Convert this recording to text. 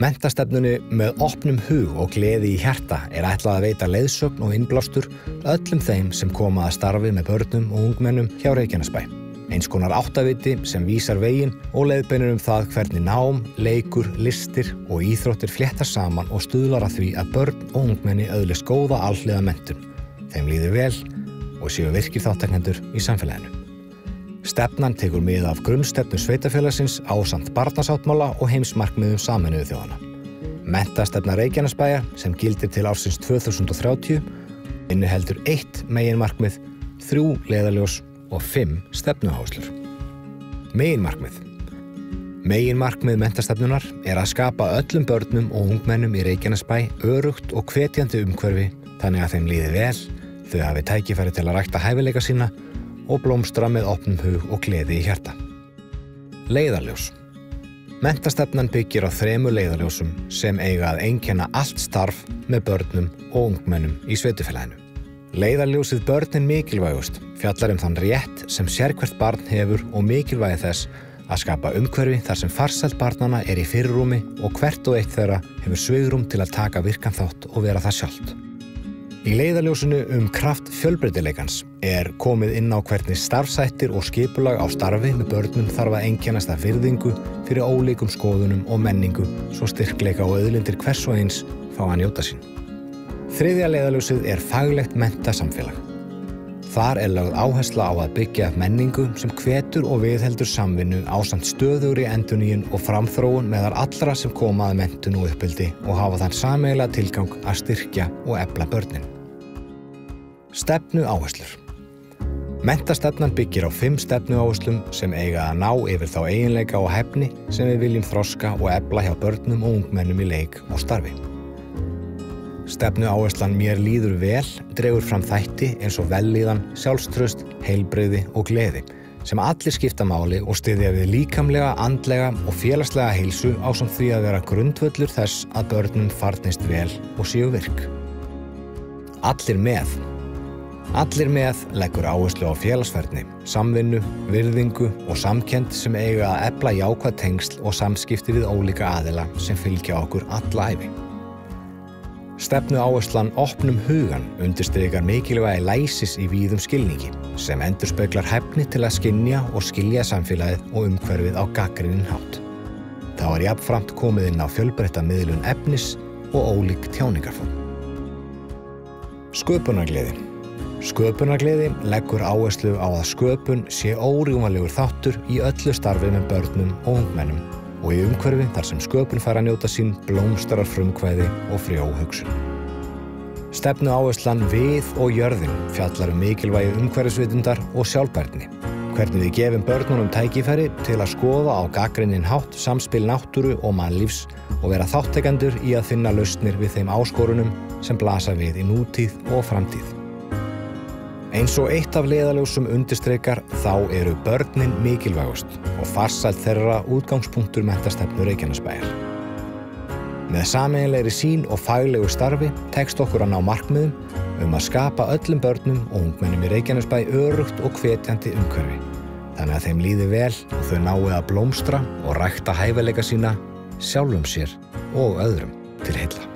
Menntastefnunni með opnum hug og gleði í hjarta ætlað að veita leiðsögn og innblástur öllum þeim sem koma að starfi með börnum og ungmennum hjá Reykjanesbæ. Eins konar áttaviti sem vísar veginn og leiðbeinir það hvernig nám, leikur, listir og íþróttir fléttast saman og stuðlar að því að börn og ungmenni öðlist góða alhliða menntun. Þeim líður vel og séu virkir þátttakendur í samfélaginu. Stefnan tekur mið af grunnstefnu sveitarfélagsins ásamt barnasáttmála og heimsmarkmiðum Sameinuðu þjóðanna. Menntastefna Reykjanesbæjar sem gildir til ársins 2030 inniheldur 1 meginmarkmið, 3 leiðarljós og 5 stefnuáherslur. Meginmarkmið. Meginmarkmið menntastefnunar að skapa öllum börnum og ungmennum í Reykjanesbæ öruggt og hvetjandi umhverfi þannig að þeim líði vel, þau hafi tækifæri til að rækta hæfileika sína og blómstra með opnum hug og gleði í hjarta. Leiðarljós. Menntastefnan byggir á 3 leiðarljósum sem eiga að einkenna allt starf með börnum og ungmennum í sveitarfélaginu. Leiðarljósið börnin mikilvægust fjallar þann rétt sem sérhvert barn hefur og mikilvægi þess að skapa umhverfi þar sem farsæld barnanna í fyrirrúmi og hvert og eitt þeirra hefur svigrúm til að taka virkan þátt og vera það sjálft. Í leiðarljósinu kraft fjölbreytileikans komið inn á hvernig starfshættir og skipulag á starfi með börnum þarf að einkennast af virðingu fyrir ólíkum skoðunum og menningu svo styrkleika og auðlindir hvers og eins fá að njóta sín. 3. leiðarljósið faglegt menntasamfélag. Þar lögð áhersla á að byggja upp menningu sem hvetur og viðheldur samvinnu ásamt stöðugri endurnýjun og framþróun meðal allra sem koma að menntun og uppeldi og hafa þann sameiginlega tilgang að styrkja og efla börnin. Stefnuáherslur. Menntastefnan byggir á 5 stefnuáherslum sem eiga að ná yfir þá eiginleika og hæfni sem við viljum þroska og efla hjá börnum og ungmennum í leik og starfi. Stefnuáherslan mér líður vel dregur fram þætti eins og vellíðan, sjálfstraust, heilbrigði og gleði sem allir skipta máli og styðja við líkamlega, andlega og félagslega heilsu ásamt því að vera grundvöllur þess að börnum farnist vel og séu virk. Allir með. Allir með leggur áherslu á félagsfærni, samvinnu, virðingu og samkennd sem eiga að efla jákvæð tengsl og samskipti við ólíka aðila sem fylgja okkur alla ævi. Stefnuáherslan opnum hugan undirstrikar mikilvægi læsis í víðum skilningi sem endurspeglar hæfni til að skynja og skilja samfélagið og umhverfið á gagnrýninn hátt. Þá jafnframt komið inn á fjölbreytta miðlun efnis og ólík tjáningarform. Sköpunargleði. Sköpunargleði leggur áherslu á að sköpun sé órjúfanlegur þáttur í öllu starfi með börnum og ungmennum og í umhverfi þar sem sköpun fær að njóta sín blómstrar frumkvæði og frjó hugsun. Stefnuáherslan við og jörðin fjallar mikilvægi umhverfisvitundar og sjálfbærni. Hvernig við gefum börnunum tækifæri til að skoða á gagnrýninn hátt samspil náttúru og mannlífs og vera þáttakendur í að finna lausnir við þeim áskorunum sem blasa við í nútíð og framtíð. Eins og eitt af leiðarljósum undirstrikar þá börnin mikilvægust og farsæld þeirra útgangspunktur menntastefnu Reykjanesbæjar. Með sameiginlegri sýn og faglegu starfi tekst okkur að ná markmiðum að skapa öllum börnum og ungmennum í Reykjanesbæ öruggt og hvetjandi umhverfi. Þannig að þeim líði vel og þau nái að blómstra og rækta hæfileika sína sjálfum sér og öðrum til heilla.